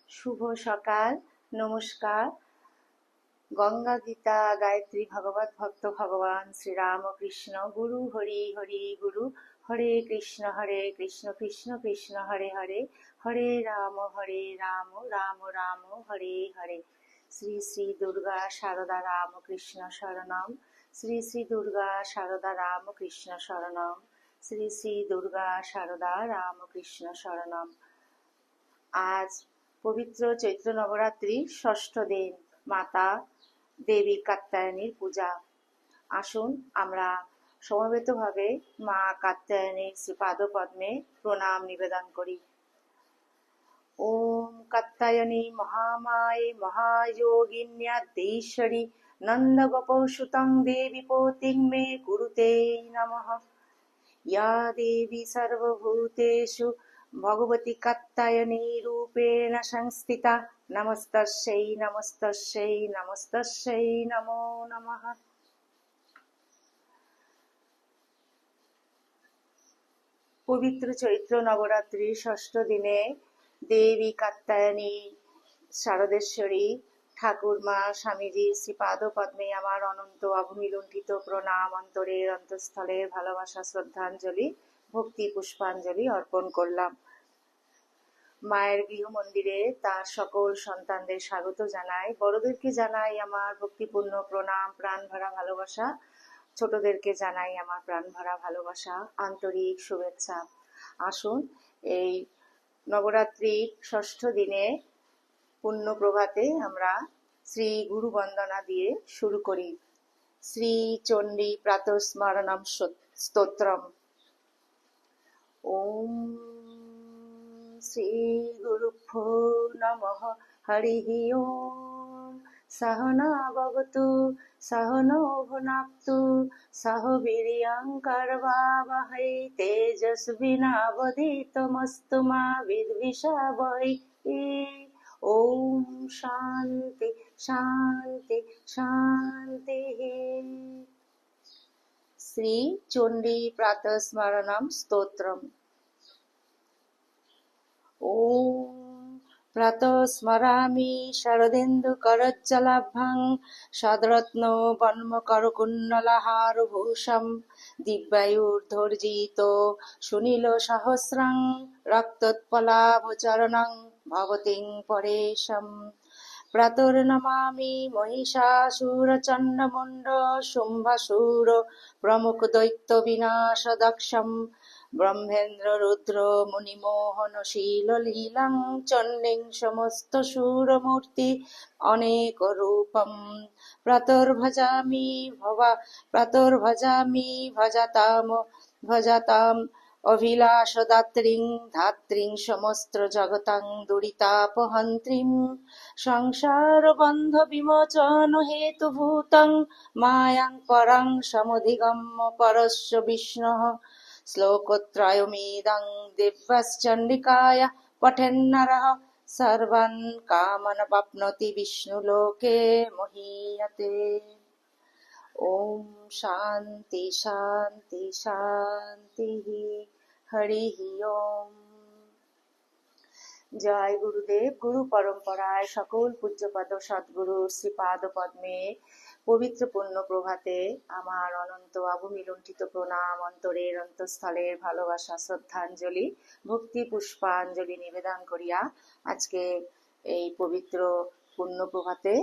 শুভ সকাল, নমস্কার। গঙ্গা গীতা গায়ত্রী ভগবত ভক্ত ভগবান শ্রীরামকৃষ্ণ গুরু হরি হরি গুরু। হরে কৃষ্ণ কৃষ্ণ কৃষ্ণ হরে হরে, হরে রাম রাম রাম হরে হরে। শ্রী শ্রী দুর্গা শারদা রামকৃষ্ণ শরণম। শ্রী শ্রী দুর্গা শারদা রামকৃষ্ণ শরণম। শ্রী শ্রী দুর্গা শারদা রামকৃষ্ণ শরণম। আজ পবিত্র চৈত্র নবরাত্রির ষষ্ঠ দিন, মাতা দেবী কাত্যায়নীর পূজা। আসুন আমরা সমবেতভাবে মা কাত্যায়নীর শ্রীপাদপদ্মে প্রণাম নিবেদন করি। ওম কাত্যায়নী মহামায়ে মহাযোগিন্যাদ্যেশ্বরী নন্দগোপসুতং দেবী পৌতিং মে কুরুতে নমঃ। या देवी सर्वभूतेषु भगवती कात्यायनी रूपेण संस्थिता नमस्तस्यै नमस्तस्यै नमस्तस्यै नमो नमः। পবিত্র চৈত্র নবরাত্রির ষষ্ঠ দিনে দেবী কাত্যায়নী শারদেশ্বরী ঠাকুরমা স্বামীজির শ্রীপাদ পদ্মে আমার অনন্ত অবমিলুণ্ঠিত প্রণাম, অন্তরের অন্তঃস্থলের ভালোবাসা, শ্রদ্ধাঞ্জলি, ভক্তি পুষ্পাঞ্জলি অর্পণ করলাম। মায়ের গৃহ মন্দিরে তার সকল সন্তানদের স্বাগত জানাই। বড়দেরকে জানাই আমার ভক্তিপূর্ণ প্রণাম, প্রাণ ভরা ভালোবাসা। ছোটদেরকে জানাই আমার প্রাণ ভরা ভালোবাসা, আন্তরিক শুভেচ্ছা। আসুন এই নবরাত্রির ষষ্ঠ দিনে পুণ্য প্রভাতে আমরা শ্রী গুরু বন্দনা দিয়ে শুরু করি। শ্রী চণ্ডী প্রাতঃস্মরণম স্তোত্রম। ওম শ্রী গুরুভ্যো নমঃ। হরিঃ ওম। সহনা ভবতু সহনৌ ভুনাক্তু সহ বীর্যং কর্বাবহৈ তেজস্বিনাবধীতমস্তু মা বিদ্বিষাবহৈ। ওম শান্তি শান্তি শান্তি। শ্রী চণ্ডী প্রাতঃস্মরণম স্তোত্রম। ওম প্রাতঃ স্মরামি শরদিন্দুকরজ্জলাভ্যং সদরত্ন বন্মকরকুণ্ডলহারভূষং দিব্যায়ুর্ধ্বর্জিত সুনীল সহস্রং রক্তোৎপলাভচরণং ভবতিং পরেশম। প্রাতর্নমামি মহিষাসুরচণ্ডমুণ্ড শুম্ভাসুর প্রমুখ দৈত্য বিনাশদক্ষম ব্রহ্মেন্দ্র রুদ্র মুনিমোহনশীল লীলাং চণ্ডীং সমস্ত সুরমূর্তি অনেক রূপম। প্রাতর্ভজামি ভজতাম অভিলাষদাত্রীং ধাত্রীং সমস্ত জগতাং দুরিতাপহন্ত্রীং সংসার বন্ধ বিমোচন হেতুভূতং মায়াং পরাং সমধিগম্য পরস্য বিষ্ণুঃ। শ্লোকত্রয়মিদং দিব্যশ্চণ্ডিকায় পঠেন্নরঃ সর্বাन् কামানবাপ্নोति বিষ্ণুলোকে মহীয়তে। ওম শান্তি শান্তি শান্তি। হরিঃ ওম। জয় গুরুদেব। গুরু পরম্পরায় সকল পূজ্যপাদ সদ্গুরুর শ্রীপাদ পদ্মে পবিত্র পুণ্য প্রভাতে আমার অনন্ত অবমিলুণ্ঠিত প্রণাম, অন্তরের অন্তঃস্থলের ভালোবাসা, শ্রদ্ধাঞ্জলি, ভক্তি পুষ্পাঞ্জলি নিবেদন করিয়া আজকে এই পবিত্র পুণ্য প্রভাতে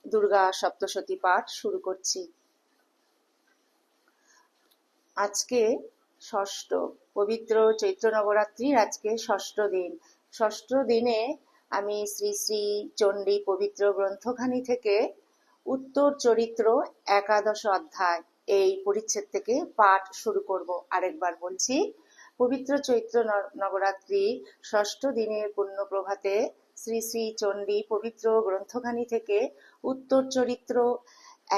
দুর্গা সপ্তশতী পাঠ শুরু করছি। আজকে ষষ্ঠ, পবিত্র চৈত্র নবরাত্রির আজকে ষষ্ঠ দিন। ষষ্ঠ দিনে আমি শ্রী শ্রী চণ্ডী পবিত্র গ্রন্থখানি থেকে উত্তর চরিত্র একাদশ অধ্যায় এই পরিচ্ছেদ থেকে পাঠ শুরু করব। আরেকবার বলছি, পবিত্র চৈত্র নবরাত্রি ষষ্ঠ দিনের পুণ্য প্রভাতে শ্রী শ্রী চণ্ডী পবিত্র গ্রন্থখানি থেকে উত্তর চরিত্র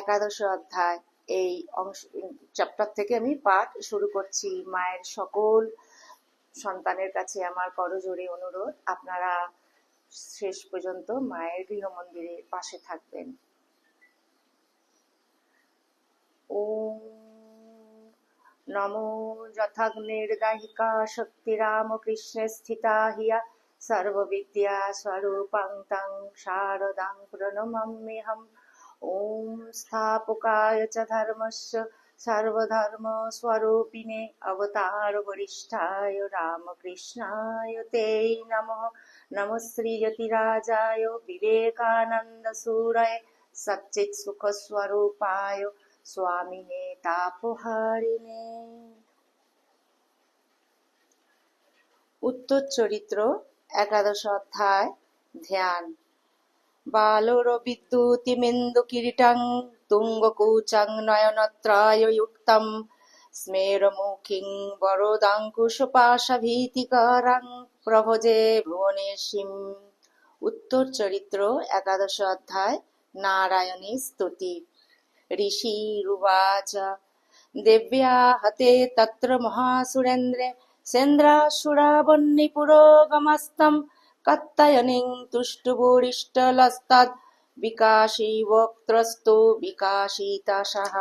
একাদশ অধ্যায় এই অংশ চ্যাপ্টার থেকে আমি পাঠ শুরু করছি। মায়ের সকল সন্তানের কাছে আমার করজোড়ে অনুরোধ, আপনারা শেষ পর্যন্ত মায়ের গৃহ মন্দিরের পাশে থাকবেন। ওম নমো যথাগ্নির্দাহিকা শক্তিরামকৃষ্ণে স্থিতা হিয়া सर्वविद्या स्वरूपं तं शारदां प्रणमाम्यहम्। ॐ स्थापकाय च धर्मस्य सर्वधर्मस्वरूपिणे अवतारवरिष्ठाय रामकृष्णाय ते नमः। नमः श्रीयतिराजाय विवेकानन्दसूरये सच्चित्सुखस्वरूपाय स्वामिने तापहारिणे। উত্তর চরিত্র একাদশ অধ্যায় ধ্যান। বালোরবিদ্যুতিমেন্দু কিরীটং তুঙ্গকুচং নয়নত্রয়যুক্তং স্মেরমুখিং বরদাঙ্কুশপাশভীতিকরং প্রভজে ভুবনেশীম। উত্তর চরিত্র একাদশ অধ্যায় নারায়ণী স্তুতি। ঋষিরুবাচ দেব্যা হতে তত্র মহাসুরেন্দ্রে সেন্দ্রাসুরাবহ্নিপুরোগমস্তম কাত্যায়নীং তুষ্টুবুরিষ্টলস্তদ্ বিকাশী বক্ত্রস্তু বিকাশিতাশः।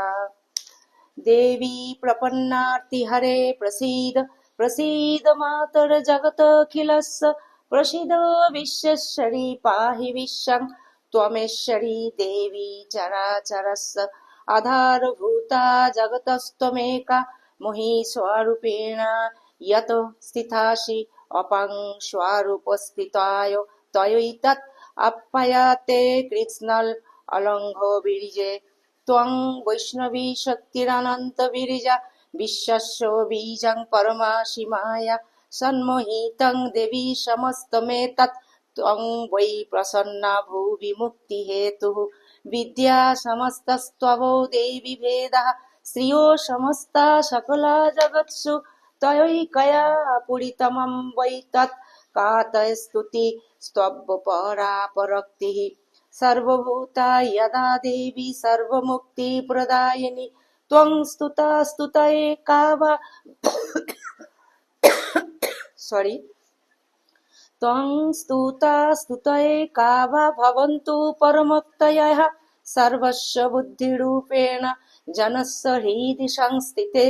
দেবী প্রপন্নার্তিহরে প্রसीद प्रसीद मातर्जगतखिलस्य प्रसीद विश्वेश्वरी पाहि विश्वं त्वमेश्वरी देवी चराचरस्य आधारभूता जगतस्त्वमेका महीस्वरूपेण यतो स्थितासि अपं स्वरूपस्थिताय त्वयैतत् आप्यायते कृत्स्नल् अलङ्घो विरिजे त्वं वैष्णवी शक्तिरनन्तविरजा विश्वस्य बीजं परमासि माया सन्मोहितं देवी समस्तमेतत् त्वं वै प्रसन्ना भुवि मुक्तिहेतुः विद्या समस्तस्त्ववो देवी भेदः श्रियो समस्ता सकला जगत्सु त्वयैकया पूरितमं वै तत् कातस्तुति स्तवपरा परक्तिः सर्वभूता यदा देवी सर्वमुक्तिप्रदायिनी त्वं स्तुता स्तुतये का वा त्वं स्तुता स्तुतये का वा भवन्तु परमक्तयः सर्वस्य बुद्धिरूपेण जनस्य हृदि संस्थिते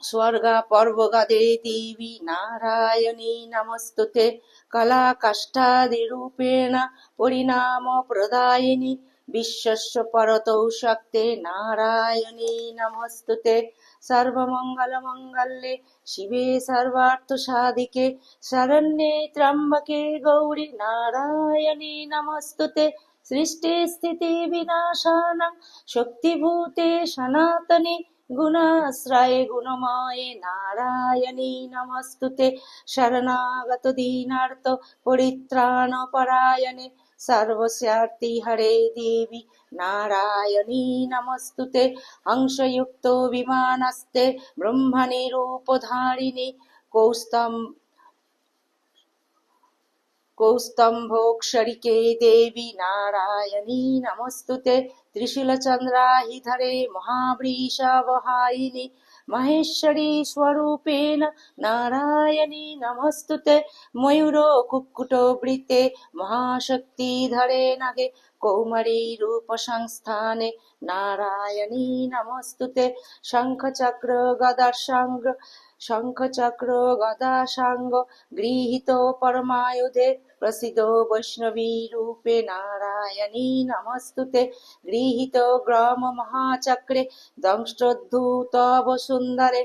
स्वर्गपर्वगदे देवी नारायणी नमस्तुते कलाकाष्ठादिरूपेण परिणामप्रदायिनी विश्वस्य परतौ शक्ते नारायणी नमस्तुते सर्वमङ्गलमङ्गल्ये शिवे सर्वार्थसाधिके शरण्ये त्र्यम्बके गौरी नारायणी नमस्तुते सृष्टिस्थितिविनाशानां शक्तिभूते सनातने गुणाश्रये गुणमये नारायणी नमस्तुते शरणागत दीनार्थ परित्राणपरायणे सर्वस्यार्ति हरे देवी नारायणी नमस्तुते हंसयुक्तो विमानस्ते ब्रह्मणि रूपधारिणि कौस्तम्भोक्षरिके देवी नारायणी नमस्तुते त्रिशूलचन्द्राहिधरे महावृषभवाहिनी महेश्वरी स्वरूपेण नारायणी नमस्तुते मयूरो कुक्कुटवृते महाशक्तिधरे नगे कौमारी रूपसंस्थाने नारायणी नमस्तुते शङ्खचक्र गदासाङ्ग गृहीतो परमायुधे प्रसिद्धो वैष्णवी रूपे नारायणी नमस्तुते गृहीतो ग्राम महाचक्रे दंष्ट्रोद्धूतव सुन्दरे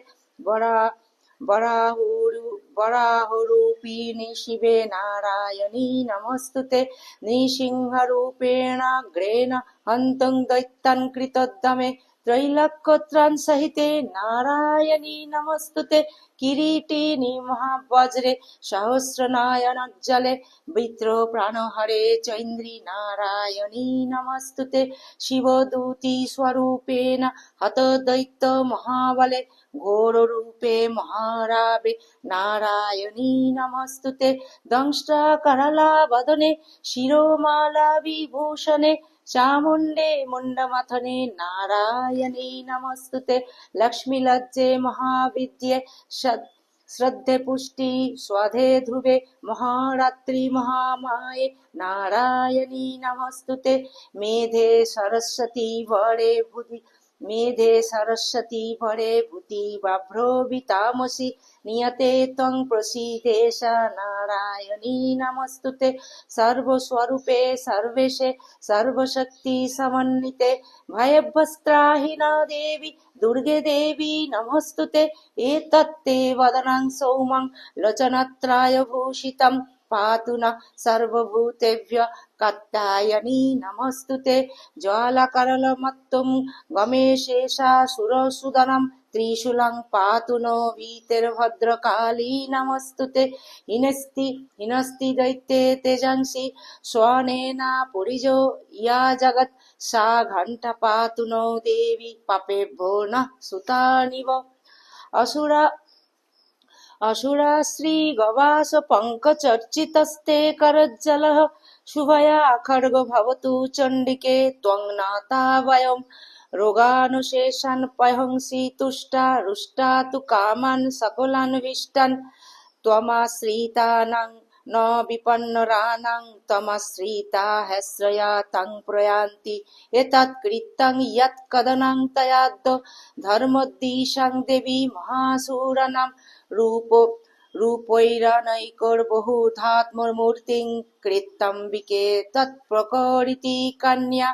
वराहरूपिणि शिवे नारायणी नमस्तुते नृसिंहरूपेणाग्रेण हन्तुं दैत्यान् कृतोद्यमे त्रैलोक्यत्रान् सहिते नारायणी नमस्तुते किरीटिनी महावज्रे सहस्रनयनोज्ज्वले विद्रो प्राणहरे चैन्द्री नारायणी नमस्तुते शिवदूती स्वरूपेण हतदैत्य महाबले घोररूपे महारावे नारायणी नमस्तुते दंष्ट्राकराला वदने शिरोमाला विभूषणे चामुण्डे मुण्डमथने नारायणी नमस्तुते लक्ष्मीलज्जे महाविद्ये श्रद्धे पुष्टि स्वधे ध्रुवे महारात्रि महामाये नारायणी नमस्तुते मेधे सरस्वती वरे बुद्धि मेधे सरस्वती भरे भूति बाभ्रोभितामसि नियते त्वं प्रसीदेश नारायणी नमस्तुते सर्वस्वरूपे सर्वेशे सर्वशक्ति समन्विते भयभस्त्राहिन देवी दुर्गे देवी नमस्तुते एतत्ते वदनं सौमं लोचनत्रय भूषितं पातु न सर्वभूतेभ्य कात्यायनी नमस्तुते ज्वालाकरलमत्तुं गमेशेषासुरसुदनं त्रिशूलं पातु नो वीतिर्भद्रकाली नमस्तुते हिनस्ति दैत्ये तेजंसि स्वनेन पुरिजो या जगत् सा घण्टा पातु नो देवी पापेभ्यो नः सुतानिव असुरा श्रीगवास पङ्कचर्चितस्ते करज्जलः शुभया खड्गो भवतु चण्डिके त्वं नाथा वयं रोगानुशेषान् पयंसि तुष्टा रुष्टा तु कामान् सकलान्विष्टान् त्वमाश्रितानां न विपन्नराणां त्वमाश्रिता ह्यश्रया तं प्रयान्ति एतत्कृतं यत् कदनं तयाद् धर्मोद्दिशां देवी महासुराणां रूपैरनैकैर्बहुधात्ममूर्तिं कृतम्बिके तत्प्रकटिति कन्या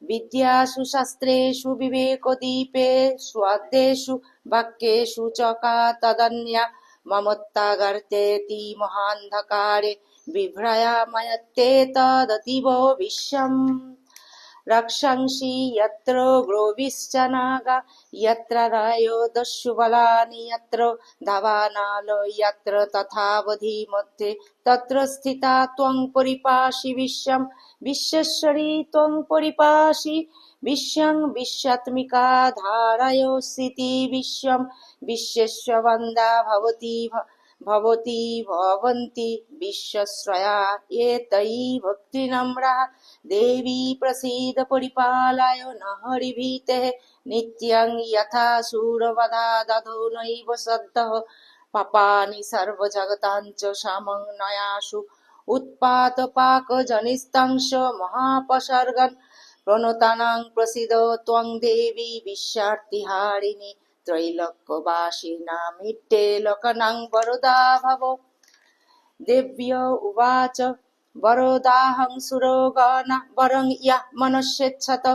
विद्यासु शास्त्रेषु विवेकदीपे स्वादेषु वाक्येषु च का तदन्या ममोत्तागर्तेति महान्धकारे बिभ्रायामयते तदतीव विश्वम् रक्षंसि यत्र ग्रोविश्च नागा यत्र रायो दस्युबलानि यत्र धावानालो यत्र तथावधि मध्ये तत्र स्थिता त्वं परिपासि विश्वं विश्वेश्वरी त्वं परिपासि विश्वं विश्वात्मिका धारयोऽसीति विश्वं विश्वेश्ववन्दा भवती भवन्ति विश्वश्रया एतैः भक्तिनम्राः देवी प्रसीद परिपालय न हरिभीतेः नित्यं यथा शूरवधा दधो नैव सद्यः पापानि सर्वजगतां च समन्वयासु उत्पातपाकजनिस्तं महापसर्गन् प्रणतानां प्रसीद त्वं देवी विश्वार्तिहारिणि त्रैलोक्यवासिनामिट्टे लोकानां वरदा भव देव्य उवाच वरदाहं सुरगण वरं यः मनुष्येच्छत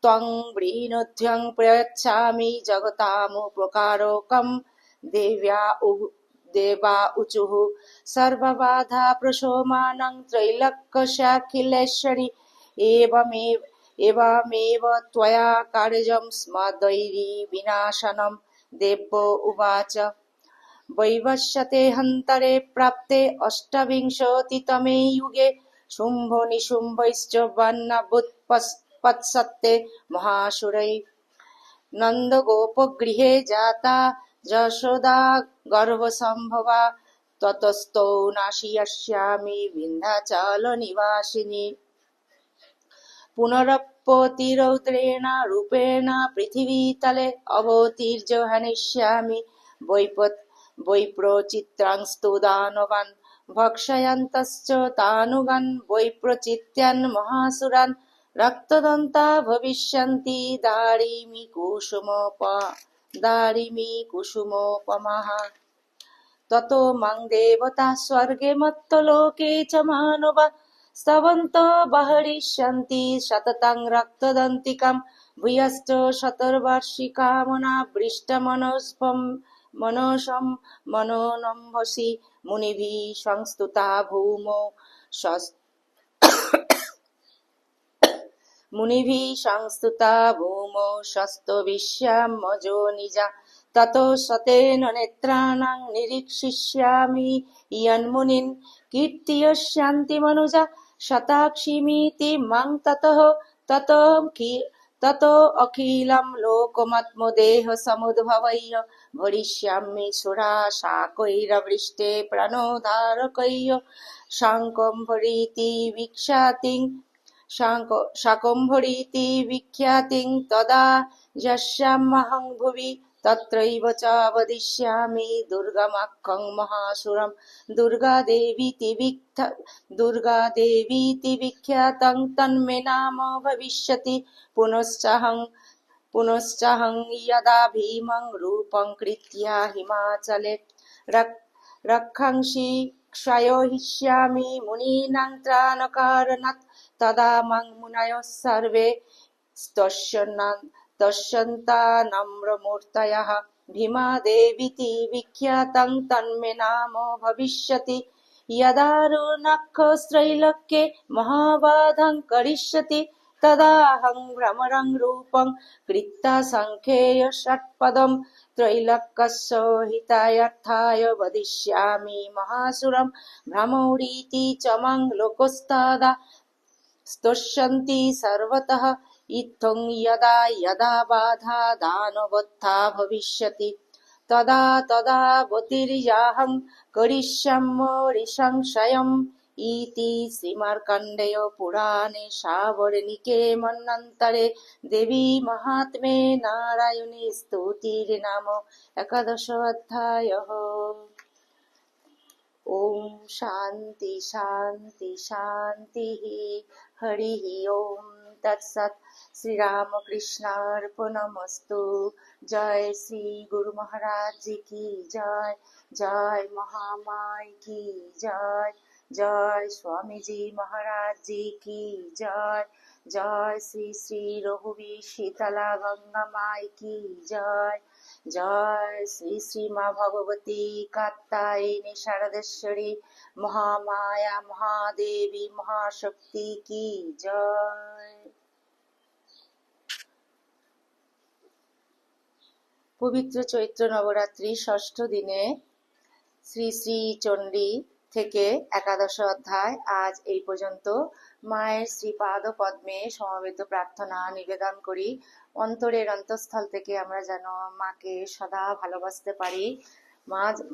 त्वं वृणोध्यं प्रयच्छामि जगतामुपकारकं देवा ऊचुः सर्वबाधा प्रशमनं त्रैलोक्यस्याखिलेश्वरि एवमेव त्वया कार्यं स्मदैर्विनाशनं देवो उवाच वैवस्वते हन्तरे प्राप्ते अष्टाविंशतितमे युगे शुम्भनिशुम्भैश्च वह्निवुत्पत्स्यते महासुरैः नन्दगोपगृहे जाता यशोदा गर्भसम्भवा ततस्तौ नाशिष्यामि विन्ध्याचलनिवासिनी पुनरप्यतिरौद्रेण रूपेण पृथिवीतले अवतीर्य हनिष्यामि वैप्रचित्रांस्तु दानवान् भक्षयन्तश्च तानुगान् वैप्रचित्यान् महासुरान् रक्तदन्ता भविष्यन्ति दारिमी कुसुमोपमाः ततो मां देवताः स्वर्गे मत्तलोके च मानवा स्तवन्तो बहरिष्यन्ति सततं रक्तदन्तिकां भूयश्च शतर्षिकामनावृष्टमनसं मनोनम्भसि मुनिभिः संस्तुता भूमौ शस्तविष्यामजो निजा ततो सतेन नेत्राणां निरीक्षिष्यामि यन्मुनिन् कीर्तयिष्यन्ति मनुजा शताक्षिमिति मां ततो अखिलं लोकमात्मदेहसमुद्भवैः भरिष्यामि सुरा शाकैरवृष्टे प्राणोद्धारकैः शाकम्भरीति विख्यातिं तदा यस्यामहं भुवि तत्रैव च वदिष्यामि दुर्गमाख्यं महासुरं दुर्गादेवीति विख्यातं तन्मे नाम भविष्यति पुनश्चाहं यदा भीमं रूपं कृत्या हिमाचले रक्षांसि क्षयोहिष्यामि मुनीनां त्राणकारणात् तदा मां मुनयः सर्वे स्तुष्यन्तानम्रमूर्तयः भीमादेवीति विख्यातं तन्मे नाम भविष्यति यदारुणखस्त्रैलोक्ये महाबाधं करिष्यति तदाहं भ्रमरं रूपं कृत्वा सङ्ख्येय षट्पदं त्रैलोक्यस्य हितायार्थाय वदिष्यामि महासुरं भ्रमौरीति च मां लोकस्तदा स्तुष्यन्ति सर्वतः इत्थं यदा यदा बाधा दानवत्था भविष्यति तदा तदावतीर्याहं करिष्यामि संशयम् इति श्रीमार्कण्डेय पुराणे सावर्णिके मन्वन्तरे देवी महात्म्ये नारायणी स्तुतिर्नाम एकादशोऽध्यायः। ओम शांति शांति शांति। हरि ओम तत्सत। श्री रामकृष्णार्पणमस्तु। जय श्री गुरु महाराज जी की जय। जय महामाई की जय। जय स्वामी जी महाराज जी की जय। जय श्री श्री रघुवीर शीतला गंगा माई की जय। जय श्री श्री माँ भगवती कात्यायनी शारदेश्वरी महामाया महादेवी महाशक्ति की जय। পবিত্র চৈত্র নবরাত্রি ষষ্ঠ দিনে শ্রী শ্রী চণ্ডী থেকে একাদশ অধ্যায় আজ এই পর্যন্ত। মায়ের শ্রীপাদ পদ্মে সমবেত প্রার্থনা নিবেদন করি, অন্তরের অন্তঃস্থল থেকে আমরা যেন মাকে সদা ভালোবাসতে পারি।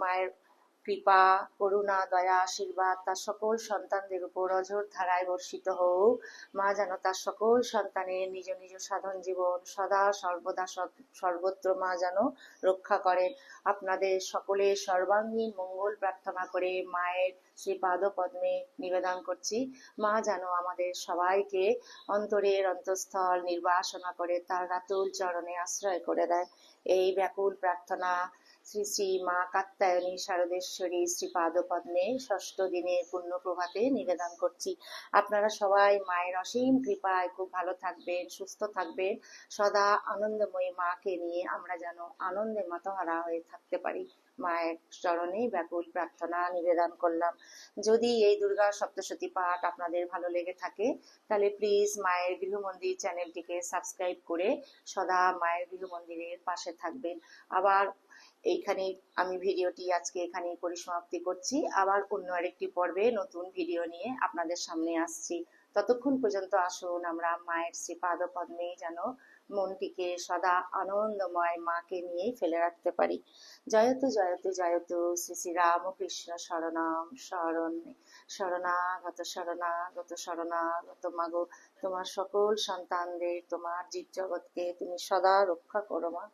মায়ের কৃপা করুণা দয়া আশীর্বাদ তার সকল সন্তানদের উপর অঝোর ধারায় বর্ষিত হোক। মা যেন তার সকল সন্তানের নিজ নিজ সাধন জীবন সদা সর্বদা সর্বত্র মা যেন রক্ষা করেন। আপনাদের সকলের সর্বাঙ্গীন মঙ্গল প্রার্থনা করে মায়ের শ্রীপাদ পদ্মে নিবেদন করছি। মা যেন আমাদের সবাইকে অন্তরের অন্তঃস্থল নির্বাসনা করে তার রাতুল চরণে আশ্রয় করে দেয়। এই ব্যাকুল প্রার্থনা শ্রী শ্রী মা কাত্যায়নী শারদেশ্বরী শ্রীপাদ পদ্মে ষষ্ঠ দিনের পুণ্য প্রভাতে নিবেদন করছি। আপনারা সবাই মায়ের অসীম কৃপায় খুব ভালো থাকবেন, সুস্থ থাকবেন। সদা আনন্দময়ী মাকে নিয়ে আমরা যেন আনন্দে মাতহারা হয়ে থাকতে পারি। মায়ের চরণে ব্যাকুল প্রার্থনা নিবেদন করলাম। যদি এই দুর্গা সপ্তশতী পাঠ আপনাদের ভালো লেগে থাকে তাহলে প্লিজ মায়ের গৃহমন্দির চ্যানেলটিকে সাবস্ক্রাইব করে সদা মায়ের গৃহমন্দিরের পাশে থাকবেন। আবার এইখানে আমি ভিডিওটি আজকে এখানেই পরিসমাপ্তি করছি। আবার অন্য আরেকটি পর্বে নতুন ভিডিও নিয়ে আপনাদের সামনে আসছি। ততক্ষণ পর্যন্ত আসুন আমরা মায়ের শ্রীপাদ পদ্মে যেন মনটিকে সদা আনন্দময় মাকে নিয়েই ফেলে রাখতে পারি। জয়তু জয়তু জয়তু শ্রী শ্রী রামকৃষ্ণ শরণম শরণে শরণাগত শরণাগত শরণাগত মাগো। তোমার সকল সন্তানদের তোমার জীব জগৎকে তুমি সদা রক্ষা করো মা।